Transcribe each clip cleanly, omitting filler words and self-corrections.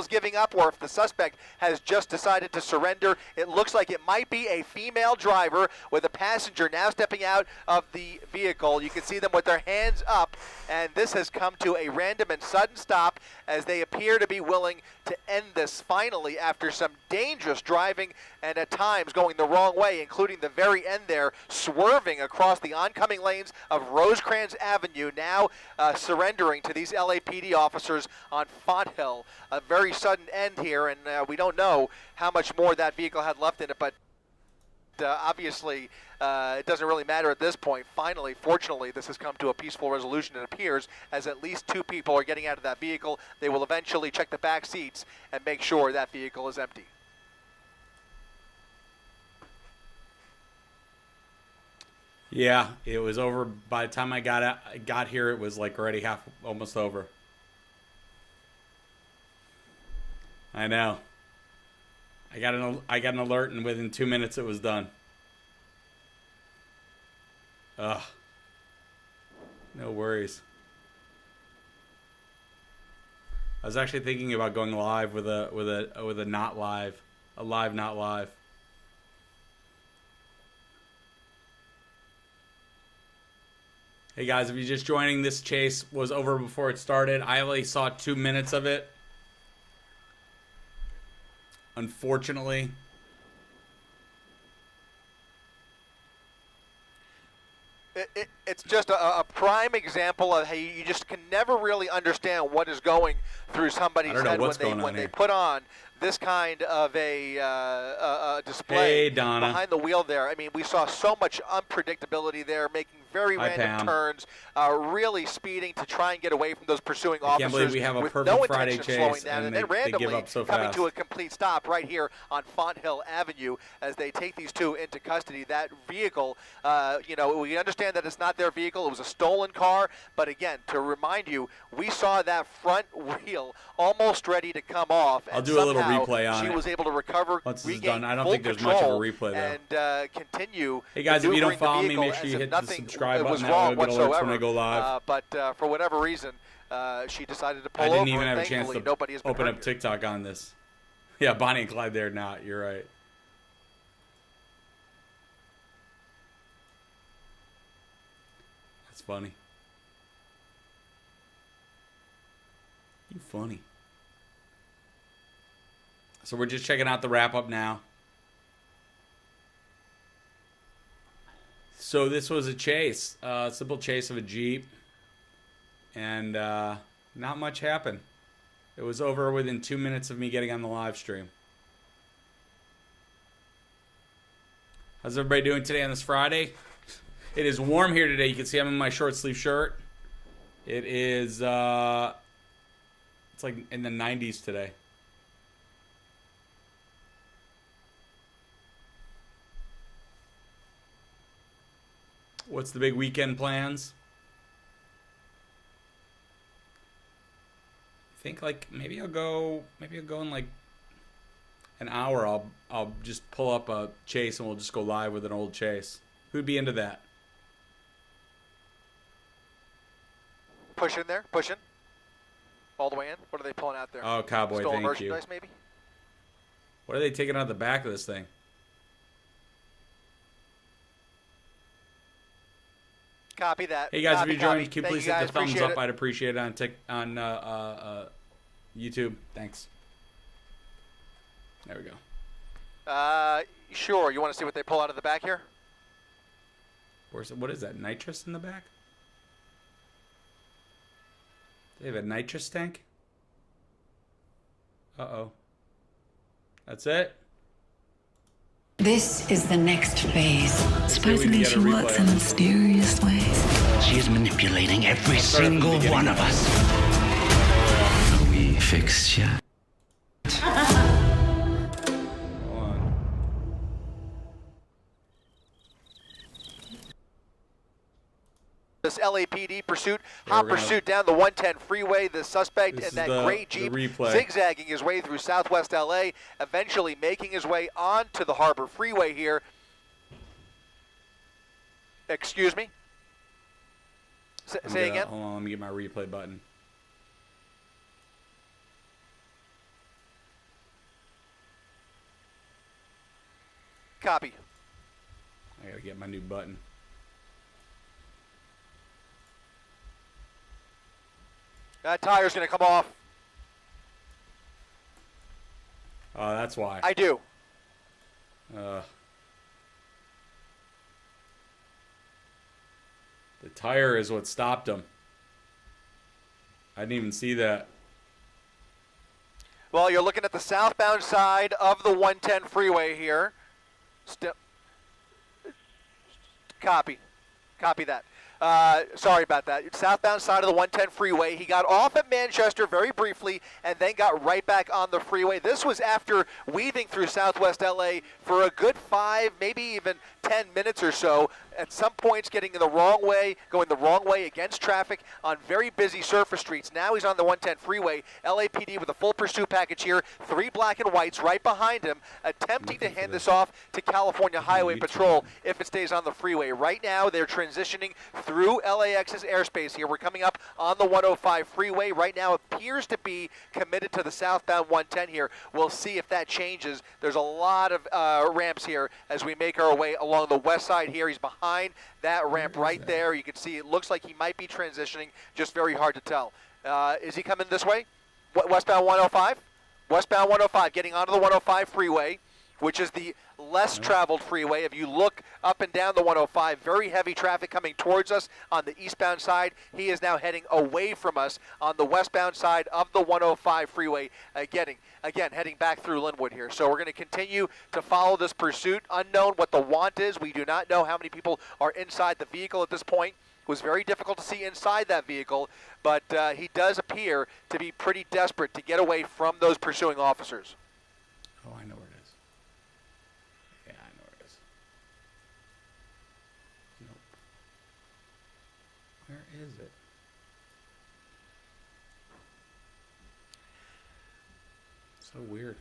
is giving up or if the suspect has just decided to surrender. It looks like it might be a female driver with a passenger now stepping out of the vehicle. You can see them with their hands up, and this has come to a random and sudden stop as they appear to be willing to end this finally after some dangerous driving and at times going the wrong way, including the very end there, swerving across the oncoming lanes of Rosecrans Avenue, now surrendering to these LAPD officers on Fonthill. A very sudden end here, and we don't know how much more that vehicle had left in it, but obviously it doesn't really matter at this point. Finally, fortunately, this has come to a peaceful resolution, it appears, as at least 2 people are getting out of that vehicle. They will eventually check the back seats and make sure that vehicle is empty. Yeah, it was over by the time I got here. It was like already almost over. I know. I got an alert, and within 2 minutes it was done. Ugh. No worries. I was actually thinking about going live with a not live, a live not live. Hey guys, if you're just joining, this chase was over before it started. I only saw 2 minutes of it. Unfortunately. It's just a prime example of how you just can never really understand what is going through somebody's head when they put on this kind of a display behind the wheel there. I mean, we saw so much unpredictability there, making very random turns, really speeding to try and get away from those pursuing officers. I can't believe we have a perfect Friday chase and then randomly give up so fast. Coming to a complete stop right here on Fonthill Avenue as they take these 2 into custody. That vehicle, you know, we understand that it's not their vehicle. It was a stolen car. But again, to remind you, we saw that front wheel almost ready to come off. I'll do a little replay on it. She was able to recover, once this is done. I don't think there's much of a replay though. And continue. Hey guys, if you don't follow me, make sure you hit the subscribe button. That way you'll get alerts when I go live. But for whatever reason, she decided to pull over. I didn't even have a chance to open up TikTok on this. Yeah, Bonnie and Clyde, they're not. You're right. That's funny. You funny. So we're just checking out the wrap up now. So this was a chase, simple chase of a Jeep, and not much happened. It was over within 2 minutes of me getting on the live stream. How's everybody doing today on this Friday? It is warm here today. You can see I'm in my short sleeve shirt. It is, it's like in the 90s today. What's the big weekend plans? I think like maybe I'll go in like an hour. I'll just pull up a chase and we'll just go live with an old chase. Who'd be into that? Push in there, pushing. All the way in. What are they pulling out there? Oh, Cowboy, Stolen thank you. merchandise, maybe? What are they taking out the back of this thing? Copy that. Hey guys, copy, if you're joining, copy. can you please hit the thumbs up? I'd appreciate it on YouTube. Thanks. There we go. Sure. You want to see what they pull out of the back here? What is that? Nitrous in the back? They have a nitrous tank? Uh-oh. That's it? This is the next phase. Supposedly she works in mysterious ways. She is manipulating every single one of us. Are we fixed yet? This LAPD pursuit, hot pursuit down the 110 freeway. The suspect in that gray Jeep zigzagging his way through southwest LA, eventually making his way onto the Harbor Freeway here. Excuse me? Say again? Hold on, let me get my replay button. Copy. I gotta get my new button. That tire's going to come off. Oh, that's why. I do. The tire is what stopped him. I didn't even see that. Well, you're looking at the southbound side of the 110 freeway here. Copy. Copy that. Sorry about that. Southbound side of the 110 freeway. He got off at Manchester very briefly and then got right back on the freeway. This was after weaving through southwest LA for a good 5, maybe even 10 minutes or so. At some points getting in the wrong way, going the wrong way against traffic on very busy surface streets. Now he's on the 110 freeway. LAPD with a full pursuit package here. 3 black and whites right behind him, attempting to hand this off to California Highway Patrol if it stays on the freeway. Right now they're transitioning through LAX's airspace here. We're coming up on the 105 freeway. Right now appears to be committed to the southbound 110 here. We'll see if that changes. There's a lot of ramps here as we make our way along the west side here. He's behind that ramp right there. You can see it looks like he might be transitioning, just very hard to tell. Is he coming this way? Westbound 105? Westbound 105, getting onto the 105 freeway, which is the less traveled freeway. If you look up and down the 105, very heavy traffic coming towards us on the eastbound side. He is now heading away from us on the westbound side of the 105 freeway, again, heading back through Linwood here. So we're going to continue to follow this pursuit. Unknown what the want is. We do not know how many people are inside the vehicle at this point. It was very difficult to see inside that vehicle, but he does appear to be pretty desperate to get away from those pursuing officers. Oh, I know where it is. Yeah, I know where it is. Nope. Where is it? So weird.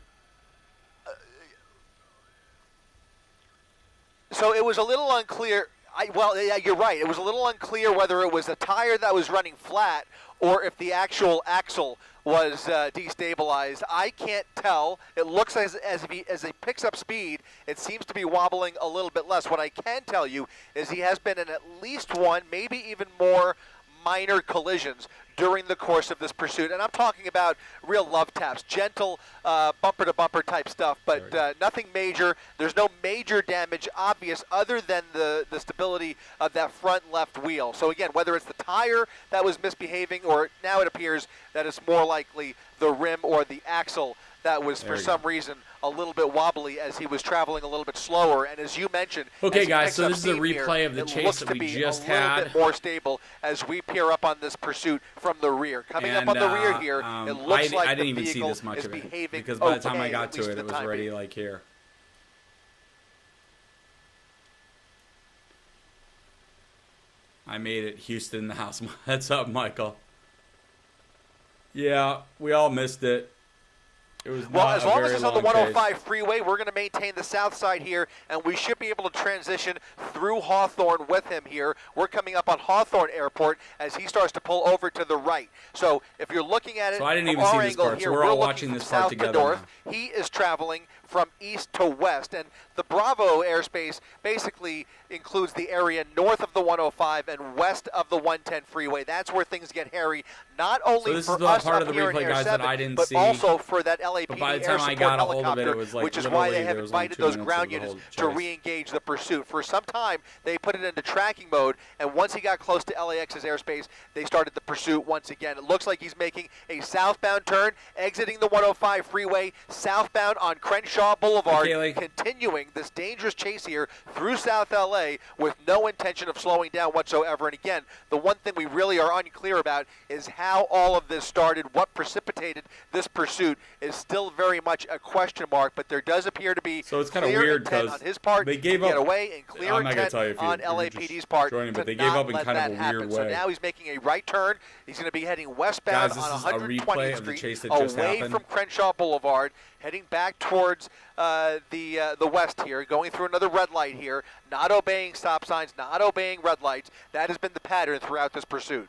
So it was a little unclear. Yeah, you're right. It was a little unclear whether it was a tire that was running flat or if the actual axle was destabilized. I can't tell. It looks as he picks up speed, it seems to be wobbling a little bit less. What I can tell you is he has been in at least one, maybe even more minor collisions during the course of this pursuit. And I'm talking about real love taps, gentle bumper-to-bumper type stuff, but nothing major. There's no major damage obvious other than the stability of that front left wheel. So again, whether it's the tire that was misbehaving or now it appears that it's more likely the rim or the axle that was for some reason a little bit wobbly as he was traveling a little bit slower. And as you mentioned, okay, guys, so this is a replay of the chase that we just had. A little bit more stable as we peer up on this pursuit from the rear. Coming up on the rear here, it looks like the vehicle is behaving because by the time I got to it, it was already like here. I made it. Houston in the house. That's up, Michael. Yeah, we all missed it. It was well, as long as it's on the 105 freeway, we're going to maintain the south side here, and we should be able to transition through Hawthorne with him here. We're coming up on Hawthorne Airport as he starts to pull over to the right. So if you're looking at it so I didn't from even our see this angle part, here, so we're all watching this part south together to north. now. He is traveling from east to west, and the Bravo airspace basically includes the area north of the 105 and west of the 110 freeway. That's where things get hairy, not only this for is the us part up of the here in replay, Air guys, 7, that I didn't but see. also for that LAPD But by the air time I support got a hold of helicopter, it, it was like which is why they have literally there was invited only 2 those minutes ground of the units whole to chase. re-engage the pursuit. For some time, they put it into tracking mode, and once he got close to LAX's airspace, they started the pursuit once again. It looks like he's making a southbound turn, exiting the 105 freeway, southbound on Crenshaw Boulevard, continuing this dangerous chase here through South LA with no intention of slowing down whatsoever. And again, the one thing we really are unclear about is how all of this started. What precipitated this pursuit is still very much a question mark, but there does appear to be so it's kind of clear weird intent on his part they gave to get up, away and clear intent on LAPD's part joining, to but they not gave up in let kind of that a happen. weird So way. now he's making a right turn. He's going to be heading westbound Guys, on this is a replay 120th of the chase Street, that just away happened. from Crenshaw Boulevard, heading back towards the west here, going through another red light here, not obeying stop signs, not obeying red lights. That has been the pattern throughout this pursuit.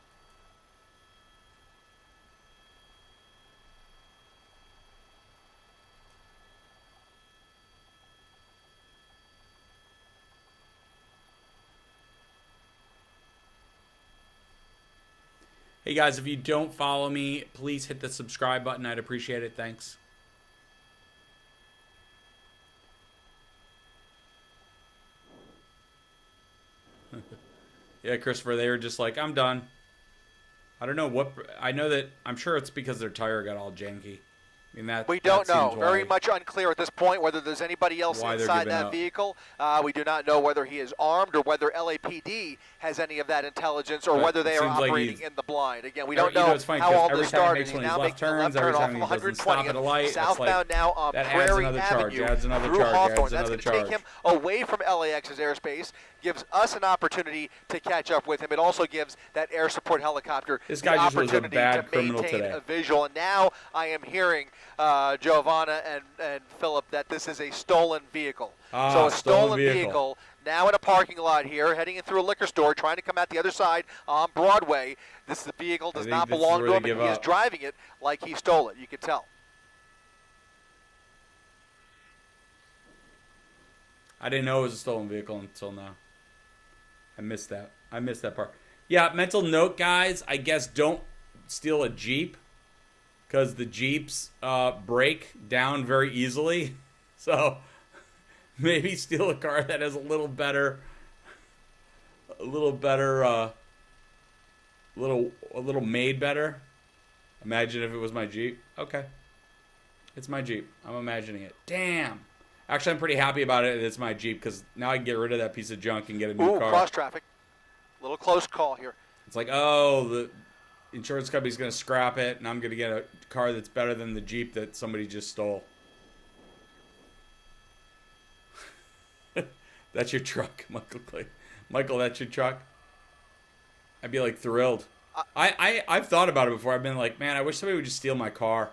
Hey, guys, if you don't follow me, please hit the subscribe button. I'd appreciate it. Thanks. Yeah, Christopher, they were just like, I'm done. I don't know what. I know that. I'm sure it's because their tire got all janky. I mean, we don't know. Very much unclear at this point whether there's anybody else inside that vehicle. We do not know whether he is armed or whether LAPD has any of that intelligence or whether they are operating in the blind. Again, we don't know how all this started. He's now making a left turn off of 120th, southbound now on Prairie Avenue through Hawthorne. That's going to take him away from LAX's airspace, gives us an opportunity to catch up with him. It also gives that air support helicopter the opportunity to maintain a visual. And now I am hearing Giovanna and Philip that this is a stolen vehicle. So a stolen vehicle now in a parking lot here, heading in through a liquor store, trying to come out the other side on Broadway. This vehicle does not belong to him, and he is driving it like he stole it. You can tell. I didn't know it was a stolen vehicle until now. I missed that. I missed that part. Yeah, mental note, guys. I guess don't steal a Jeep, because the Jeeps break down very easily. So maybe steal a car that has a little made better. Imagine if it was my Jeep. Okay. It's my Jeep. I'm imagining it. Damn. Actually, I'm pretty happy about it. It's my Jeep, because now I can get rid of that piece of junk and get a new car. Cross traffic. Little close call here. It's like, oh, the insurance company's going to scrap it, and I'm going to get a car that's better than the Jeep that somebody just stole. That's your truck, Michael Clay. Michael, that's your truck? I'd be, like, thrilled. I've thought about it before. I've been like, man, I wish somebody would just steal my car.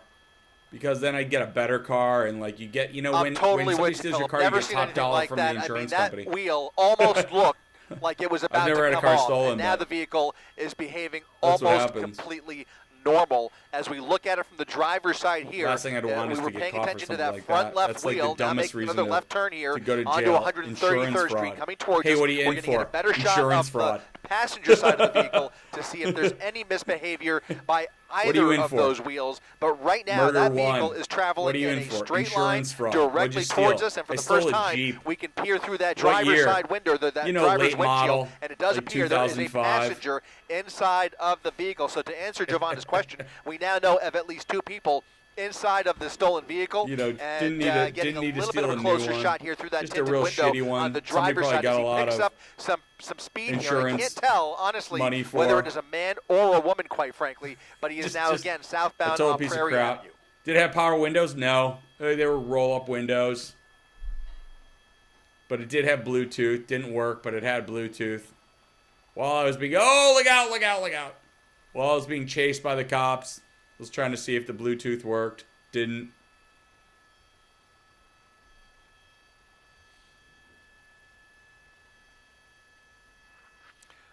Because then I'd get a better car, and, like, you get, you know, when somebody steals your car, you get top dollar from the insurance company. That wheel almost looked like it was about to come off. I've never had a car stolen. And now the vehicle is behaving almost completely normal. As we look at it from the driver's side here, last thing I'd want is to get paying caught attention for to that like front left That's wheel. Like the now dumbest making reason another left turn here to go to onto jail. 133rd Street, coming towards us. Hey, what are you We're in going to get a for? better shot Insurance of fraud. the passenger side of the vehicle to see if there's any misbehavior by either of those wheels. But right now, that vehicle is traveling in a straight line directly towards us. And for the first time, we can peer through that driver's side window, that driver's windshield, and it does appear there is a passenger inside of the vehicle. So to answer Giovanna's question, we now know of at least two people inside of the stolen vehicle, you know, and getting a little bit of a closer shot here through that tinted window on the driver's side as he picks up some speed here. I can't tell, honestly, whether it is a man or a woman, quite frankly, but he is now, again, southbound on Prairie Avenue. Did it have power windows? No. They were roll-up windows. But it did have Bluetooth. Didn't work, but it had Bluetooth. While I was being, oh, look out, look out, look out. While I was being chased by the cops, I was trying to see if the Bluetooth worked. Didn't.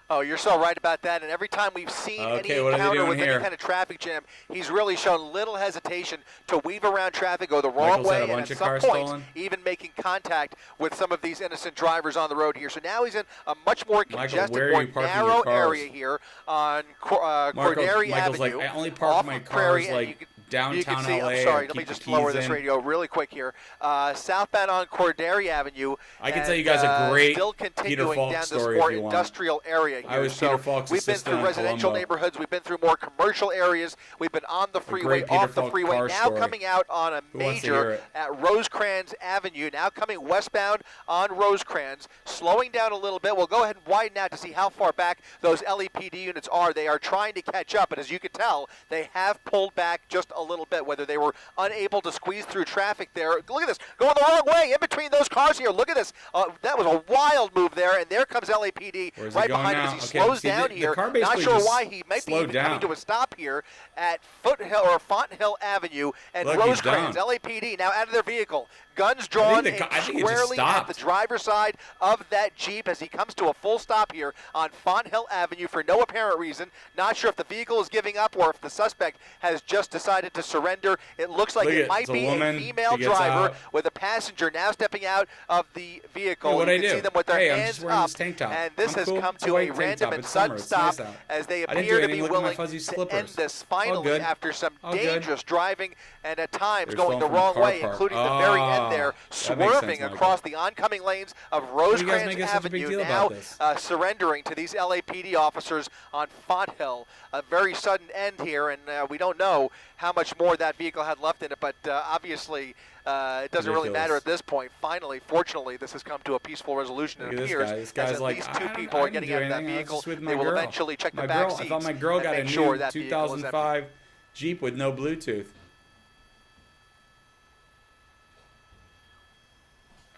Oh, you're so right about that. And every time we've seen any encounter with any kind of traffic jam, he's really shown little hesitation to weave around traffic, go the wrong way, and at some point, even making contact with some of these innocent drivers on the road here. So now he's in a much more congested, more narrow area here on Corderi Avenue. Like, I only park my cars like downtown you can see, LA. I'm sorry, let me just lower this radio really quick here. Southbound on Corderi Avenue. I can tell you guys a great still continuing Peter Falk down story this more if you industrial area here. I was Peter Falk's we've been through residential neighborhoods. We've been through more commercial areas. We've been on the freeway, off the freeway. Now coming out on a major at Rosecrans Avenue. Now coming westbound on Rosecrans, slowing down a little bit. We'll go ahead and widen out to see how far back those LAPD units are. They are trying to catch up, but as you can tell, they have pulled back just a little bit, whether they were unable to squeeze through traffic there. Look at this, going the wrong way in between those cars here. Look at this. That was a wild move there, and there comes LAPD right behind him as he slows down here. Not sure why he might be even coming to a stop here at Fonthill Avenue and Rosecrans. LAPD now out of their vehicle. Guns drawn and squarely at the driver's side of that Jeep as he comes to a full stop here on Fonthill Avenue for no apparent reason. Not sure if the vehicle is giving up or if the suspect has just decided decided to surrender. It looks like Look it at- might it's a be woman. a female She gets driver out. with a passenger now stepping out of the vehicle. Hey, what'd you I can do? see them with their Hey, I'm hands just wearing up, this tank top. and this I'm has cool. come It's a to a white tank random top. and It's summer. sudden It's stop nice out. as they I didn't appear do to be anything. Look at my willing fuzzy to slippers. end this All finally good. after some All good. dangerous driving and at times They're going the stolen from wrong car way, park. including the very end there, That makes swerving sense, across Michael. the oncoming lanes of do you guys Rosecrans make such a big Avenue, deal now about this? surrendering to these LAPD officers on Fonthill. A very sudden end here, and we don't know how much more that vehicle had left in it, but obviously it doesn't really matter Ridiculous. at this point. Finally, fortunately, this has come to a peaceful resolution. Look It at this appears guy. This as guy's at like, least two I people are didn't getting do out of that anything. I was vehicle. just with my They will girl. eventually check the My back girl, seats I thought my girl and got a make sure new that vehicle is empty. 2005 Jeep with no Bluetooth.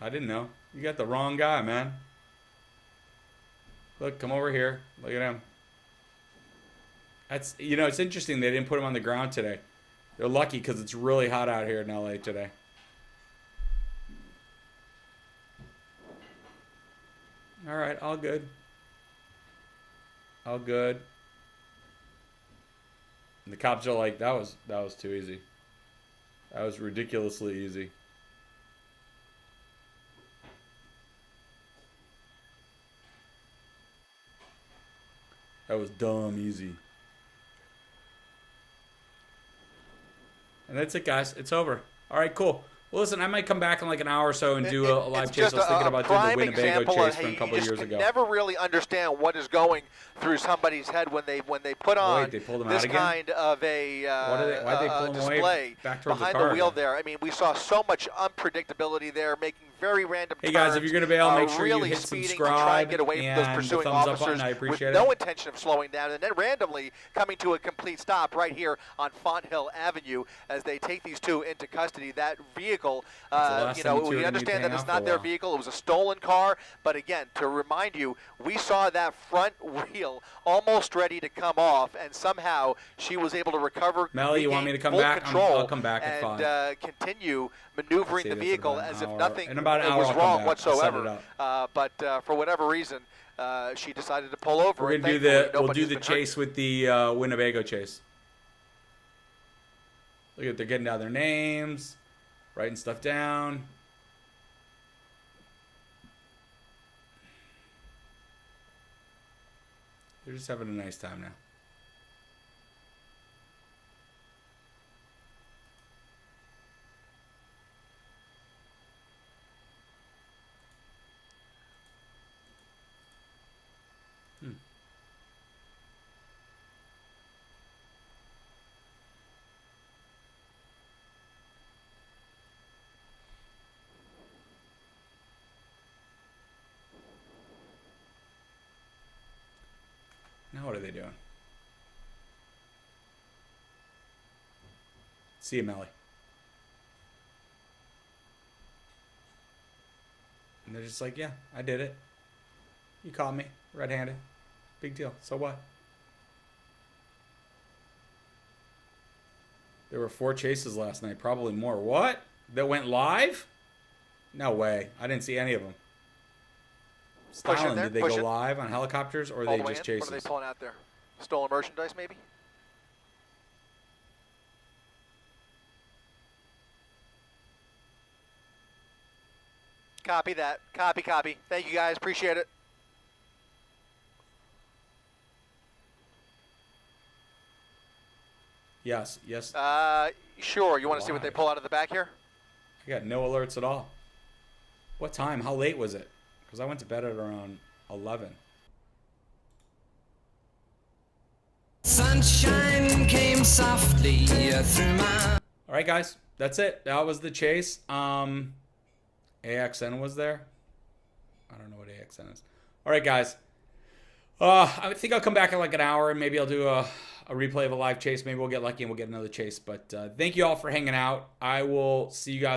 I didn't know. You got the wrong guy, man. Look, come over here. Look at him. That's, you know, it's interesting they didn't put him on the ground today. They're lucky because it's really hot out here in LA today. All right, all good. All good. And the cops are like, that was too easy. That was ridiculously easy. That was dumb easy. And that's it, guys. It's over. All right, cool. Well, listen, I might come back in like an hour or so and do a live It's chase. I just was thinking a about doing the prime Winnebago example chase of from a how couple you of just years can ago. never really understand what is going through somebody's head when they put on they pulled him this out again? kind of a Why'd they pull him away display back towards the behind car the wheel again? there. I mean, we saw so much unpredictability there, making very random Hey guys, turns, if you're gonna bail, make sure you really hit speeding subscribe to try and get away from and those the pursuing thumbs up officers button. I with appreciate no it. intention of slowing down, and then randomly coming to a complete stop right here on Fonthill Avenue as they take these two into custody. That vehicle, last you time know, you two we are gonna understand be that it's hanging out not for a their while. vehicle. It was a stolen car, but again, to remind you, we saw that front wheel almost ready to come off, and somehow she was able to recover. Melly, you want me to come back? Control I'll come back at and 5. Continue maneuvering Save the it for vehicle about an as if hour. nothing In about an hour, was I'll come wrong back. I'll set it whatsoever. up. But for whatever reason, she decided to pull over. We're and gonna do thankfully we'll nobody's do the been hurt. chase with the Winnebago chase. Look at, they're getting down their names, writing stuff down. They're just having a nice time now. Now what are they doing? See you, Melly. And they're just like, yeah, I did it. You caught me red-handed. Big deal. So what? There were 4 chases last night, probably more. What? That went live? No way. I didn't see any of them. Push in Stalin, there, did they push go in. live on helicopters or are All they the way just in? chases? What are they pulling out there? Stolen merchandise, maybe? Copy that. Copy. Thank you, guys. Appreciate it. Yes. Sure. You want to see what they Live. pull out of the back here? I got no alerts at all. What time? How late was it? Because I went to bed at around 11. Sunshine came softly through my... All right, guys. That's it. That was the chase. AXN was there. I don't know what AXN is. All right, guys. I think I'll come back in like an hour and maybe I'll do a replay of a live chase. Maybe we'll get lucky and we'll get another chase. But thank you all for hanging out. I will see you guys.